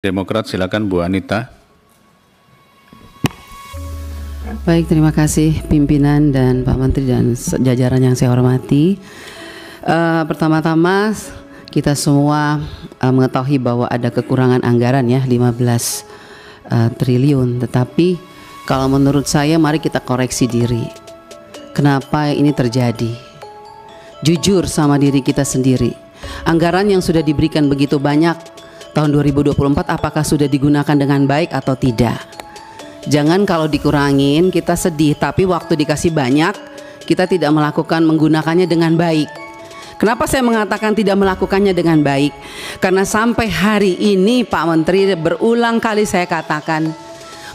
Demokrat, silakan Bu Anita. Baik, terima kasih pimpinan dan Pak Menteri dan jajaran yang saya hormati. Pertama-tama kita semua mengetahui bahwa ada kekurangan anggaran ya 15 triliun. Tetapi kalau menurut saya mari kita koreksi diri. Kenapa ini terjadi? Jujur sama diri kita sendiri. Anggaran yang sudah diberikan begitu banyak tahun 2024 apakah sudah digunakan dengan baik atau tidak? Jangan kalau dikurangin kita sedih, tapi waktu dikasih banyak kita tidak menggunakannya dengan baik. Kenapa saya mengatakan tidak melakukannya dengan baik? Karena sampai hari ini Pak Menteri berulang kali saya katakan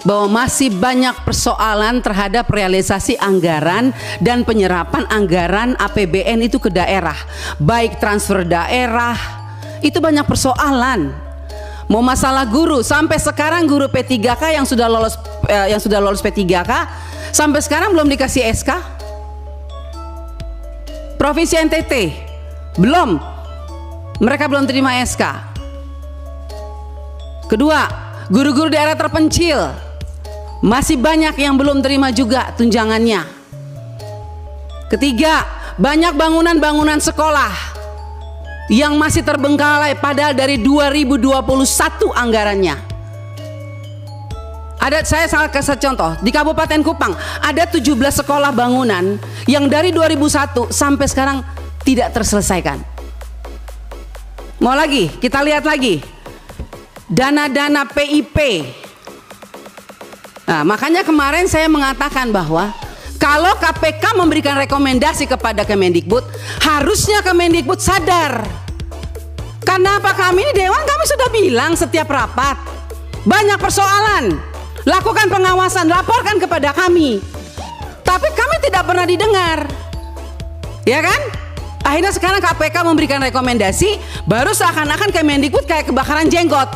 bahwa masih banyak persoalan terhadap realisasi anggaran dan penyerapan anggaran APBN itu ke daerah, baik transfer daerah, itu banyak persoalan. Mau masalah guru, sampai sekarang guru P3K yang sudah lolos P3K sampai sekarang belum dikasih SK. Provinsi NTT belum, mereka belum terima SK. Kedua, guru-guru daerah terpencil masih banyak yang belum terima juga tunjangannya. Ketiga, banyak bangunan-bangunan sekolah yang masih terbengkalai padahal dari 2021 anggarannya. Saya salah kasih contoh di Kabupaten Kupang ada 17 sekolah bangunan yang dari 2001 sampai sekarang tidak terselesaikan. Mau lagi kita lihat lagi dana-dana PIP. Nah, makanya kemarin saya mengatakan bahwa kalau KPK memberikan rekomendasi kepada Kemendikbud, harusnya Kemendikbud sadar. Karena apa, kami ini Dewan kami sudah bilang setiap rapat banyak persoalan, lakukan pengawasan, laporkan kepada kami. Tapi kami tidak pernah didengar, ya kan? Akhirnya sekarang KPK memberikan rekomendasi, baru seakan-akan Kemendikbud kayak kebakaran jenggot.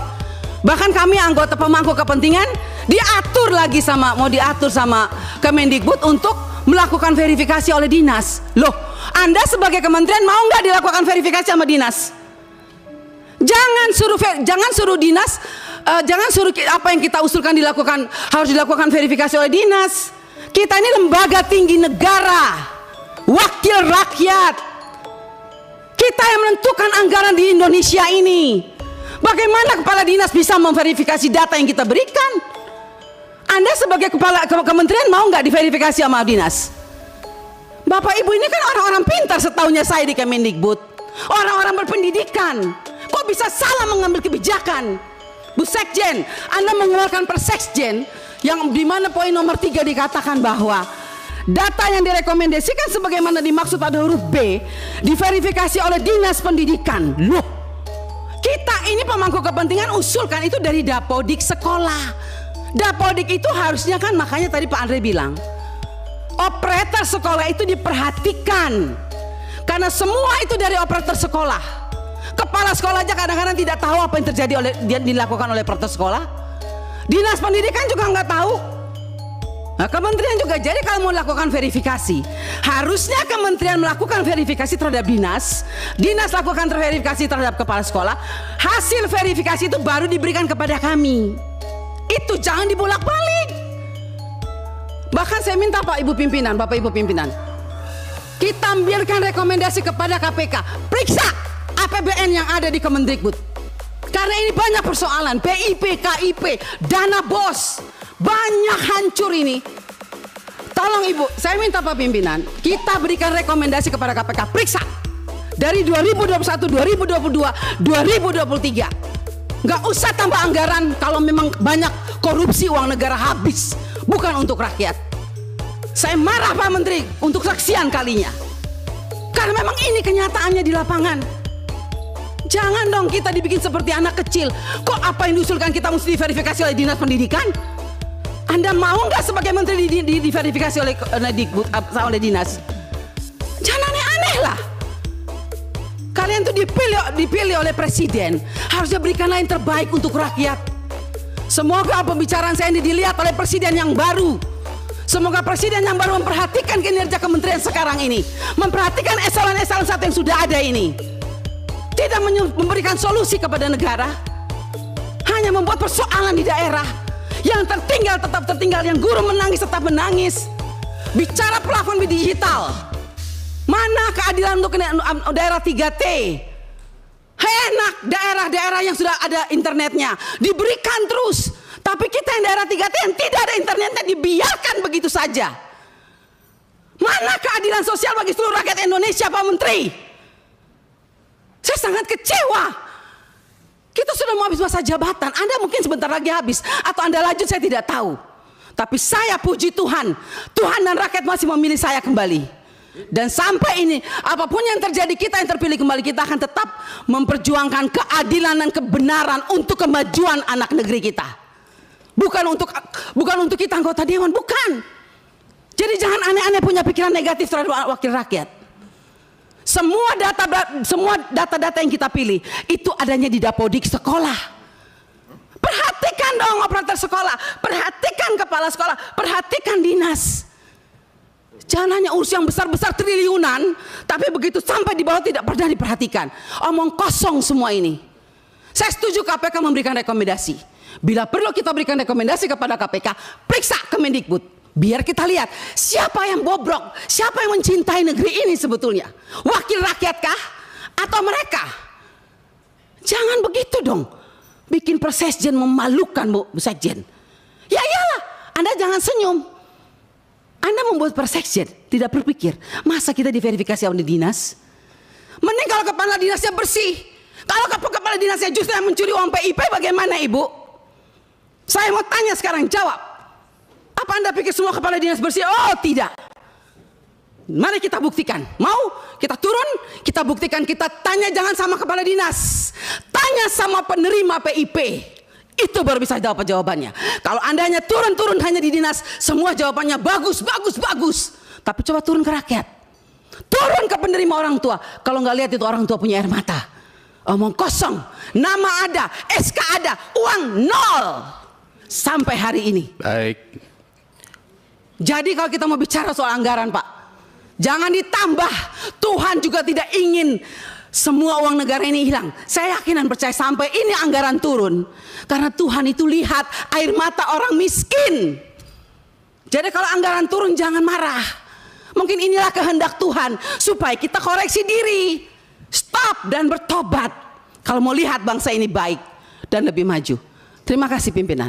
Bahkan kami anggota pemangku kepentingan mau diatur sama Kemendikbud untuk melakukan verifikasi oleh dinas. Loh, Anda sebagai kementerian mau nggak dilakukan verifikasi sama dinas? Jangan suruh dinas, jangan suruh apa yang kita usulkan harus dilakukan verifikasi oleh dinas. Kita ini lembaga tinggi negara, wakil rakyat. Kita yang menentukan anggaran di Indonesia ini. Bagaimana kepala dinas bisa memverifikasi data yang kita berikan? Anda sebagai kepala kementerian mau nggak diverifikasi sama dinas? Bapak Ibu ini kan orang-orang pintar setahunya saya di Kemendikbud, orang-orang berpendidikan. Kok bisa salah mengambil kebijakan? Bu Sekjen, Anda mengeluarkan Persekjen yang dimana poin nomor 3 dikatakan bahwa data yang direkomendasikan sebagaimana dimaksud pada huruf B diverifikasi oleh dinas pendidikan. Loh, kita ini pemangku kepentingan usulkan itu dari Dapodik sekolah. Dapodik itu harusnya kan, makanya tadi Pak Andre bilang operator sekolah itu diperhatikan, karena semua itu dari operator sekolah. Kepala sekolah aja kadang-kadang tidak tahu apa yang terjadi dilakukan oleh operator sekolah. Dinas pendidikan juga nggak tahu. Nah, kementerian juga. Jadi kalau mau lakukan verifikasi, harusnya kementerian melakukan verifikasi terhadap dinas, dinas lakukan verifikasi terhadap kepala sekolah, hasil verifikasi itu baru diberikan kepada kami. Itu jangan dibolak-balik. Bahkan saya minta Bapak Ibu pimpinan, kita ambilkan rekomendasi kepada KPK, periksa APBN yang ada di Kemendikbud. Karena ini banyak persoalan, PIP, KIP, dana BOS, banyak hancur ini. Tolong Ibu, saya minta Pak Pimpinan, kita berikan rekomendasi kepada KPK, periksa dari 2021, 2022, 2023. Nggak usah tambah anggaran kalau memang banyak korupsi, uang negara habis, bukan untuk rakyat. Saya marah Pak Menteri untuk sekian kalinya, karena memang ini kenyataannya di lapangan. Jangan dong kita dibikin seperti anak kecil. Kok apa yang diusulkan kita mesti diverifikasi oleh dinas pendidikan? Anda mau nggak sebagai menteri diverifikasi oleh dinas? Jangan aneh-aneh lah. Kalian tuh dipilih oleh presiden, harusnya berikanlah yang terbaik untuk rakyat. Semoga pembicaraan saya ini dilihat oleh presiden yang baru. Semoga presiden yang baru memperhatikan kinerja kementerian sekarang ini, memperhatikan eselon-eselon 1 yang sudah ada ini, tidak memberikan solusi kepada negara, hanya membuat persoalan di daerah. Yang tertinggal tetap tertinggal, yang guru menangis tetap menangis. Bicara plafon digital, mana keadilan untuk daerah 3T? Enak daerah-daerah yang sudah ada internetnya diberikan terus, tapi kita yang daerah 3T yang tidak ada internetnya dibiarkan begitu saja. Mana keadilan sosial bagi seluruh rakyat Indonesia, Pak Menteri? Saya sangat kecewa. Kita sudah mau habis masa jabatan, Anda mungkin sebentar lagi habis, atau Anda lanjut, saya tidak tahu. Tapi saya puji Tuhan, Tuhan dan rakyat masih memilih saya kembali. Dan sampai ini, apapun yang terjadi, kita yang terpilih kembali, kita akan tetap memperjuangkan keadilan dan kebenaran untuk kemajuan anak negeri kita. Bukan untuk kita anggota dewan, bukan. Jadi jangan aneh-aneh punya pikiran negatif terhadap wakil rakyat. Semua data-data yang kita pilih itu adanya di Dapodik sekolah. Perhatikan dong operator sekolah, perhatikan kepala sekolah, perhatikan dinas. Jangan hanya urus yang besar-besar triliunan, tapi begitu sampai di bawah tidak pernah diperhatikan. Omong kosong semua ini. Saya setuju KPK memberikan rekomendasi. Bila perlu kita berikan rekomendasi kepada KPK, periksa Kemendikbud. Biar kita lihat siapa yang bobrok, siapa yang mencintai negeri ini sebetulnya. Wakil rakyatkah atau mereka? Jangan begitu dong. Bikin Persesjen memalukan, Bu Sekjen. Ya iyalah, Anda jangan senyum. Anda membuat Persesjen tidak berpikir, masa kita diverifikasi oleh dinas? Mending kalau kepala dinasnya bersih. Kalau kepala dinasnya justru yang mencuri uang PIP, bagaimana Ibu? Saya mau tanya sekarang, jawab. Apa Anda pikir semua kepala dinas bersih? Oh tidak. Mari kita buktikan. Mau kita turun, kita buktikan, kita tanya jangan sama kepala dinas, tanya sama penerima PIP. Itu baru bisa dapat jawabannya. Kalau Anda hanya turun hanya di dinas, semua jawabannya bagus. Tapi coba turun ke rakyat, turun ke penerima orang tua. Kalau nggak lihat itu orang tua punya air mata. Omong kosong, nama ada, SK ada, uang nol sampai hari ini. Baik. Jadi kalau kita mau bicara soal anggaran, Pak, jangan ditambah. Tuhan juga tidak ingin semua uang negara ini hilang. Saya yakin dan percaya sampai ini anggaran turun, karena Tuhan itu lihat air mata orang miskin. Jadi kalau anggaran turun jangan marah. Mungkin inilah kehendak Tuhan supaya kita koreksi diri, stop dan bertobat. Kalau mau lihat bangsa ini baik dan lebih maju. Terima kasih pimpinan.